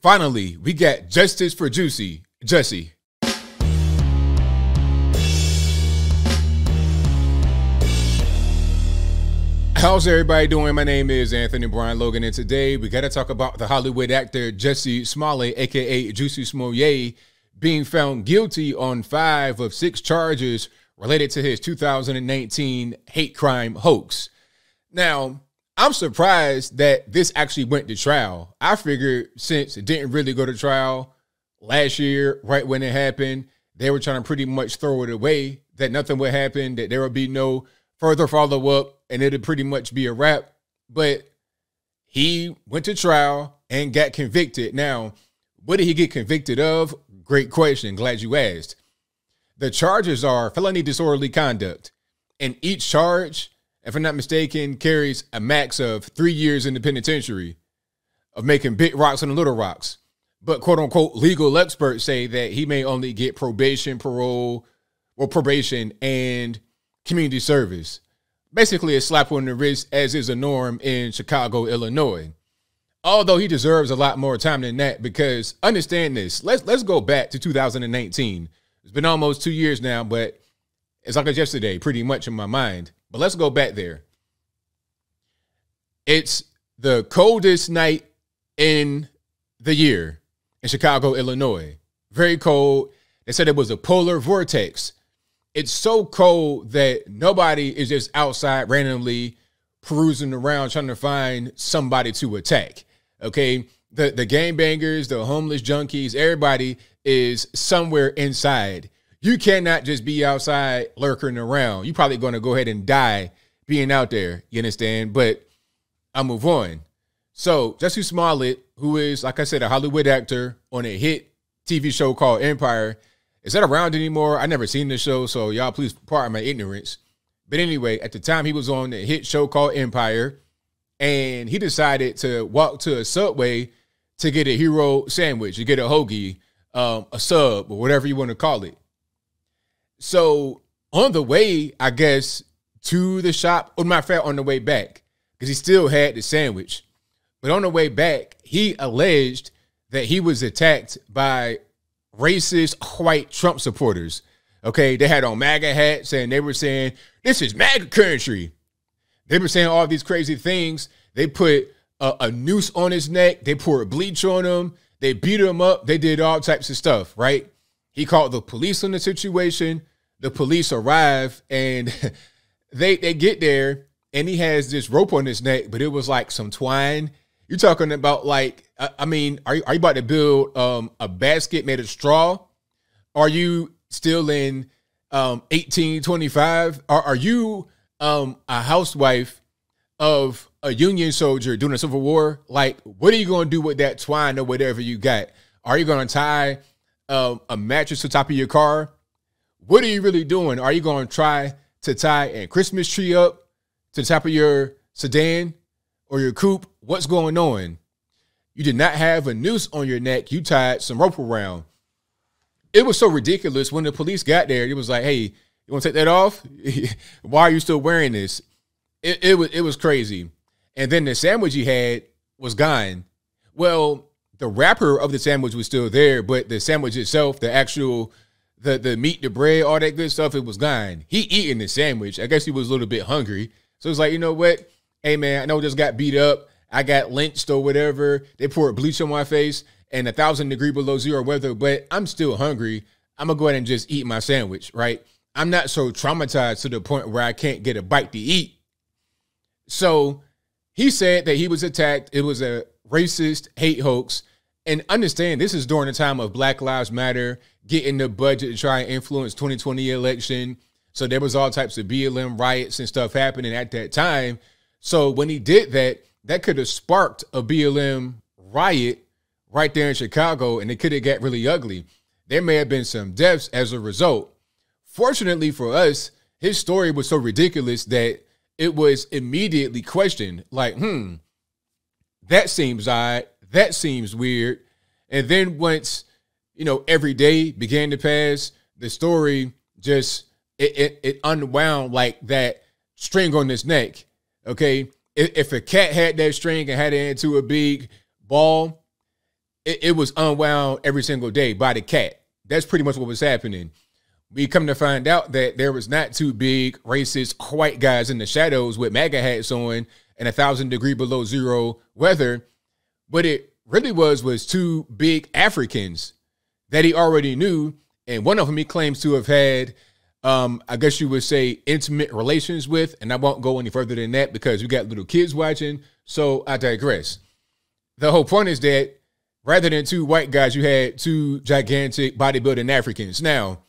Finally, we got justice for Jussie. How's everybody doing? My name is Anthony Brian Logan, and today we got to talk about the Hollywood actor Jussie Smollett, aka Jussie Smollett, being found guilty on 5 of 6 charges related to his 2019 hate crime hoax. Now, I'm surprised that this actually went to trial. I figured since it didn't really go to trial last year, right when it happened, they were trying to pretty much throw it away, that nothing would happen, that there would be no further follow-up, and it'd pretty much be a wrap. But he went to trial and got convicted. Now, what did he get convicted of? Great question. Glad you asked. The charges are felony disorderly conduct, and each charge, if I'm not mistaken, carries a max of 3 years in the penitentiary of making big rocks and little rocks. But quote unquote legal experts say that he may only get probation, parole, or probation and community service. Basically a slap on the wrist, as is a norm in Chicago, Illinois. Although he deserves a lot more time than that, because understand this. Let's go back to 2019. It's been almost 2 years now, but it's like yesterday, pretty much in my mind. But let's go back there. It's the coldest night in the year in Chicago, Illinois. Very cold. They said it was a polar vortex. It's so cold that nobody is just outside randomly perusing around trying to find somebody to attack. Okay, the gangbangers, the homeless junkies, everybody is somewhere inside. You cannot just be outside lurking around. You're probably going to go ahead and die being out there. You understand? But I'll move on. So Jussie Smollett, who is, like I said, a Hollywood actor on a hit TV show called Empire. Is that around anymore? I never seen the show, so y'all please pardon my ignorance. But anyway, at the time he was on a hit show called Empire, and he decided to walk to a Subway to get a hero sandwich, to get a hoagie, a sub, or whatever you want to call it. So on the way, I guess, to the shop, or matter of fact, on the way back, because he still had the sandwich. But on the way back, he alleged that he was attacked by racist white Trump supporters. Okay, they had on MAGA hats, and they were saying, this is MAGA country. They were saying all these crazy things. They put a noose on his neck. They poured bleach on him. They beat him up. They did all types of stuff, right? He called the police on the situation. The police arrive, and they get there, and he has this rope on his neck, but it was like some twine. You're talking about, like, I mean, are you about to build a basket made of straw? Are you still in 1825? Are you a housewife of a Union soldier during the Civil War? Like, what are you going to do with that twine or whatever you got? Are you going to tie a mattress to the top of your car? What are you really doing? Are you going to try to tie a Christmas tree up to the top of your sedan or your coupe? What's going on? You did not have a noose on your neck. You tied some rope around. It was so ridiculous. When the police got there, it was like, hey, you want to take that off? Why are you still wearing this? It was crazy. And then the sandwich he had was gone. Well, the wrapper of the sandwich was still there, but the sandwich itself, the actual, the meat, the bread, all that good stuff, it was gone. He eating the sandwich. I guess he was a little bit hungry. So it's like, you know what? Hey, man, I know I just got beat up. I got lynched or whatever. They poured bleach on my face and 1,000 below zero weather, but I'm still hungry. I'm going to go ahead and just eat my sandwich, right? I'm not so traumatized to the point where I can't get a bite to eat. So he said that he was attacked. It was a racist hate hoax. And understand, this is during the time of Black Lives Matter, getting the budget to try and influence 2020 election. So there was all types of BLM riots and stuff happening at that time. So when he did that, that could have sparked a BLM riot right there in Chicago, and it could have got really ugly. There may have been some deaths as a result. Fortunately for us, his story was so ridiculous that it was immediately questioned. Like, that seems odd. That seems weird. And then once, you know, every day began to pass, the story just, it unwound like that string on his neck. Okay. If a cat had that string and had it into a big ball, it was unwound every single day by the cat. That's pretty much what was happening. We come to find out that there was not two big racist white guys in the shadows with MAGA hats on and 1,000 degrees below zero weather. What it really was two big Africans that he already knew. And one of them he claims to have had, I guess you would say, intimate relations with. And I won't go any further than that because we got little kids watching. So I digress. The whole point is that rather than two white guys, you had two gigantic bodybuilding Africans. Now,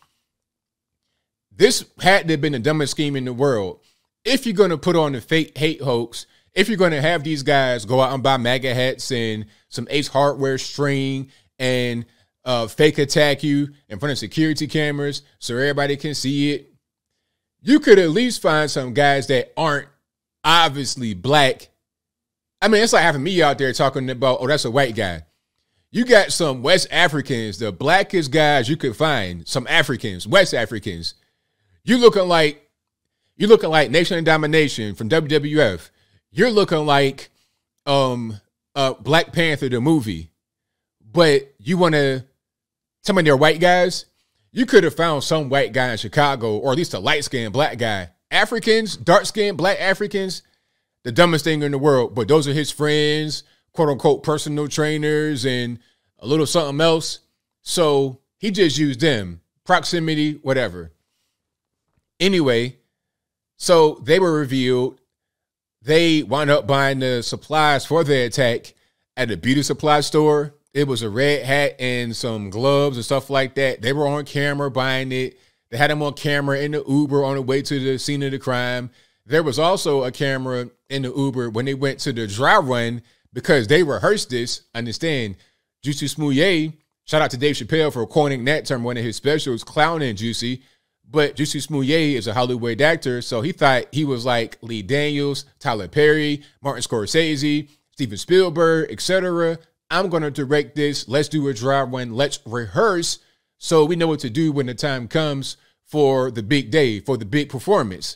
this had to have been the dumbest scheme in the world. If you're going to put on the fake hate hoax, if you're going to have these guys go out and buy MAGA hats and some Ace Hardware string and fake attack you in front of security cameras so everybody can see it, you could at least find some guys that aren't obviously black. I mean, it's like having me out there talking about, oh, that's a white guy. You got some West Africans, the blackest guys you could find, some Africans, West Africans. You looking like Nation of Domination from WWF. You're looking like Black Panther the movie. But you want to tell me they're white guys? You could have found some white guy in Chicago, or at least a light-skinned black guy. Africans, dark-skinned black Africans, the dumbest thing in the world. But those are his friends, quote-unquote personal trainers, and a little something else. So he just used them. Proximity, whatever. Anyway, so they were revealed. They wound up buying the supplies for the attack at a beauty supply store. It was a red hat and some gloves and stuff like that. They were on camera buying it. They had them on camera in the Uber on the way to the scene of the crime. There was also a camera in the Uber when they went to the dry run because they rehearsed this. Understand, Jussie Smollett, shout out to Dave Chappelle for coining that term, one of his specials, clowning Jussie. But Jussie Smollett is a Hollywood actor, so he thought he was like Lee Daniels, Tyler Perry, Martin Scorsese, Steven Spielberg, etc. I'm going to direct this. Let's do a dry run. Let's rehearse so we know what to do when the time comes for the big day, for the big performance.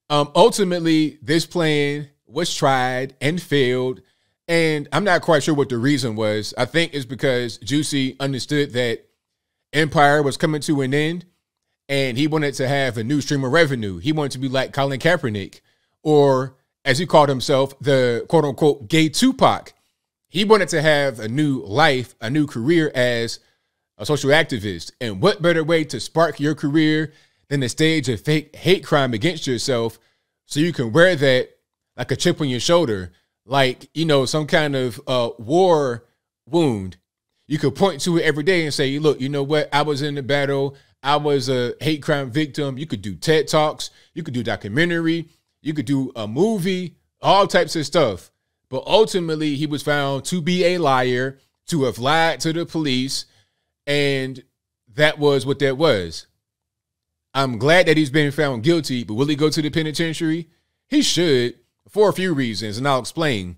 Ultimately, this plan was tried and failed, and I'm not quite sure what the reason was. I think it's because Jussie understood that Empire was coming to an end, and he wanted to have a new stream of revenue. He wanted to be like Colin Kaepernick, or as he called himself, the quote-unquote gay Tupac. He wanted to have a new life, a new career as a social activist. And what better way to spark your career than to stage a fake hate crime against yourself so you can wear that like a chip on your shoulder, like, you know, some kind of war wound. You could point to it every day and say, look, you know what? I was in the battle. I was a hate crime victim. You could do TED Talks. You could do documentary. You could do a movie, all types of stuff. But ultimately, he was found to be a liar, to have lied to the police, and that was what that was. I'm glad that he's been found guilty, but will he go to the penitentiary? He should, for a few reasons, and I'll explain.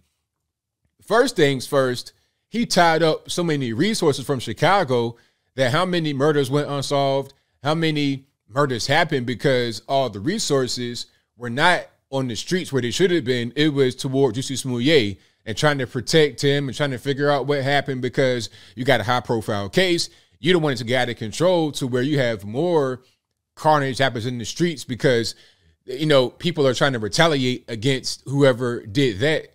First things first, he tied up so many resources from Chicago that how many murders went unsolved, how many murders happened because all the resources were not on the streets where they should have been. It was toward Jussie Smollett and trying to protect him and trying to figure out what happened because you got a high profile case. You don't want it to get out of control to where you have more carnage happens in the streets because, you know, people are trying to retaliate against whoever did that.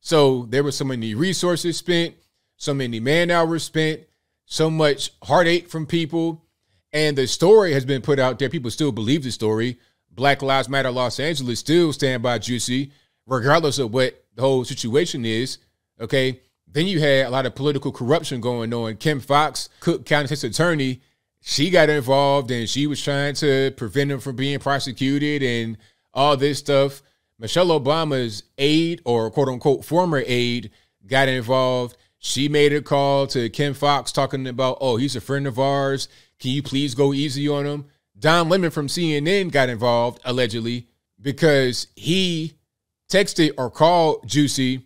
So there were so many resources spent, so many man hours spent, so much heartache from people. And the story has been put out there. People still believe the story. Black Lives Matter Los Angeles still stand by Jussie, regardless of what the whole situation is. Okay. Then you had a lot of political corruption going on. Kim Foxx, Cook County State's attorney, she got involved and she was trying to prevent him from being prosecuted and all this stuff. Michelle Obama's aide, or quote unquote former aide, got involved. She made a call to Kim Foxx talking about, oh, he's a friend of ours. Can you please go easy on him? Don Lemon from CNN got involved, allegedly, because he texted or called Jussie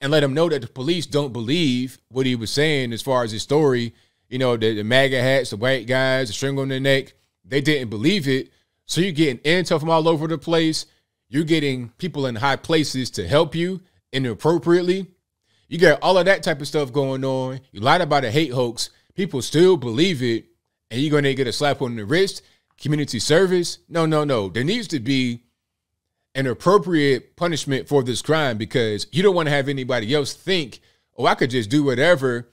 and let him know that the police don't believe what he was saying as far as his story. You know, the MAGA hats, the white guys, the string on their neck, they didn't believe it. So you're getting intel from all over the place. You're getting people in high places to help you inappropriately. You got all of that type of stuff going on. You lied about a hate hoax. People still believe it. And you're going to get a slap on the wrist. Community service. No, no, no. There needs to be an appropriate punishment for this crime, because you don't want to have anybody else think, oh, I could just do whatever,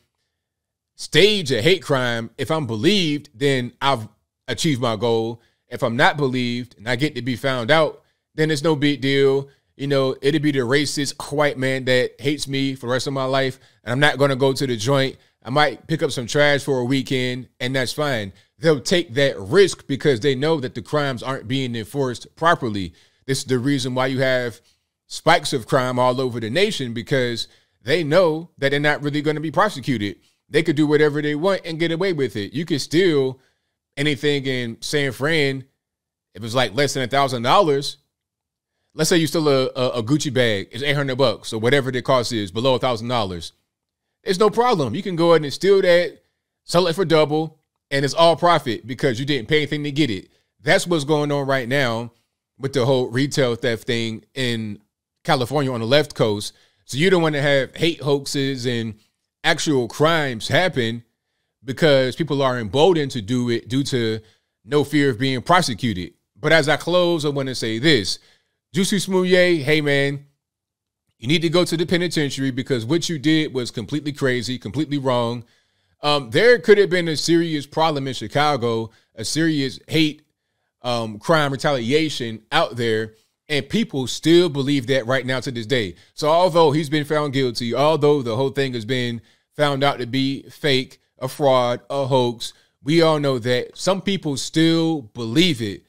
stage a hate crime. If I'm believed, then I've achieved my goal. If I'm not believed and I get to be found out, then it's no big deal. You know, it'd be the racist white man that hates me for the rest of my life, and I'm not going to go to the joint. I might pick up some trash for a weekend, and that's fine. They'll take that risk because they know that the crimes aren't being enforced properly. This is the reason why you have spikes of crime all over the nation, because they know that they're not really going to be prosecuted. They could do whatever they want and get away with it. You could steal anything in San Fran. If it's like less than $1,000, let's say you steal a Gucci bag, it's $800 or whatever the cost is, below $1,000. It's no problem. You can go ahead and steal that, sell it for double, and it's all profit because you didn't pay anything to get it. That's what's going on right now with the whole retail theft thing in California on the left coast. So you don't want to have hate hoaxes and actual crimes happen because people are emboldened to do it due to no fear of being prosecuted. But as I close, I want to say this. Jussie Smollett, hey man, you need to go to the penitentiary because what you did was completely crazy, completely wrong. There could have been a serious problem in Chicago, a serious hate crime retaliation out there, and people still believe that right now to this day. So although he's been found guilty, although the whole thing has been found out to be fake, a fraud, a hoax, we all know that some people still believe it.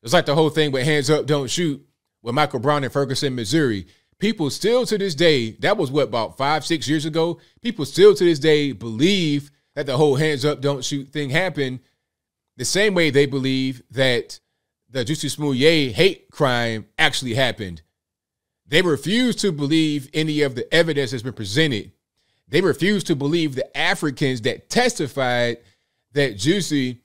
It's like the whole thing with hands up, don't shoot with Michael Brown in Ferguson, Missouri. People still to this day, that was what, about 5-6 years ago? People still to this day believe that the whole hands up, don't shoot thing happened the same way they believe that the Jussie Smollett hate crime actually happened. They refuse to believe any of the evidence that's been presented. They refuse to believe the Africans that testified that Jussie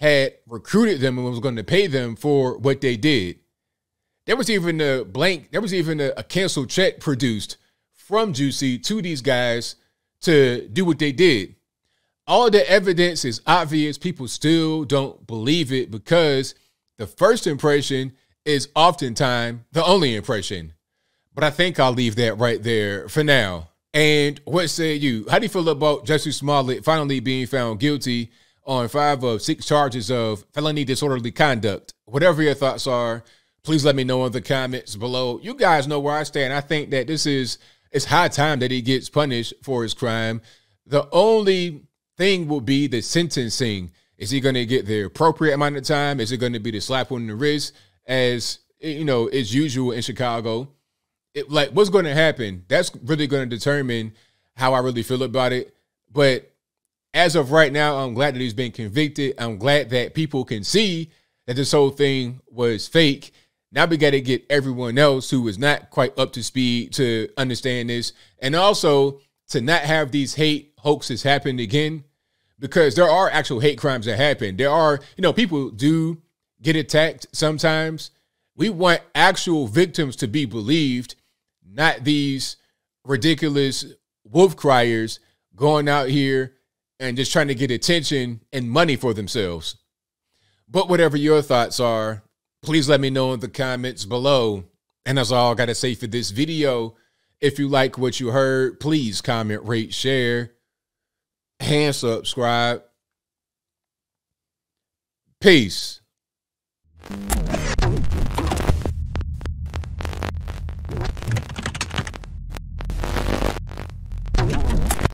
had recruited them and was going to pay them for what they did. There was even a canceled check produced from Jussie to these guys to do what they did. All the evidence is obvious. People still don't believe it because the first impression is oftentimes the only impression. But I think I'll leave that right there for now. And what say you? How do you feel about Jussie Smollett finally being found guilty on 5 of 6 charges of felony disorderly conduct? Whatever your thoughts are, please let me know in the comments below. You guys know where I stand. I think that it's high time that he gets punished for his crime. The only thing will be the sentencing. Is he going to get the appropriate amount of time? Is it going to be the slap on the wrist, as you know, is usual in Chicago? Like, what's going to happen? That's really going to determine how I really feel about it. But as of right now, I'm glad that he's been convicted. I'm glad that people can see that this whole thing was fake. Now we got to get everyone else who is not quite up to speed to understand this, and also to not have these hate hoaxes happen again, because there are actual hate crimes that happen. There are, people do get attacked sometimes. We want actual victims to be believed, not these ridiculous wolf criers going out here and just trying to get attention and money for themselves. But whatever your thoughts are, please let me know in the comments below. And that's all I got to say for this video. If you like what you heard, please comment, rate, share, and subscribe. Peace.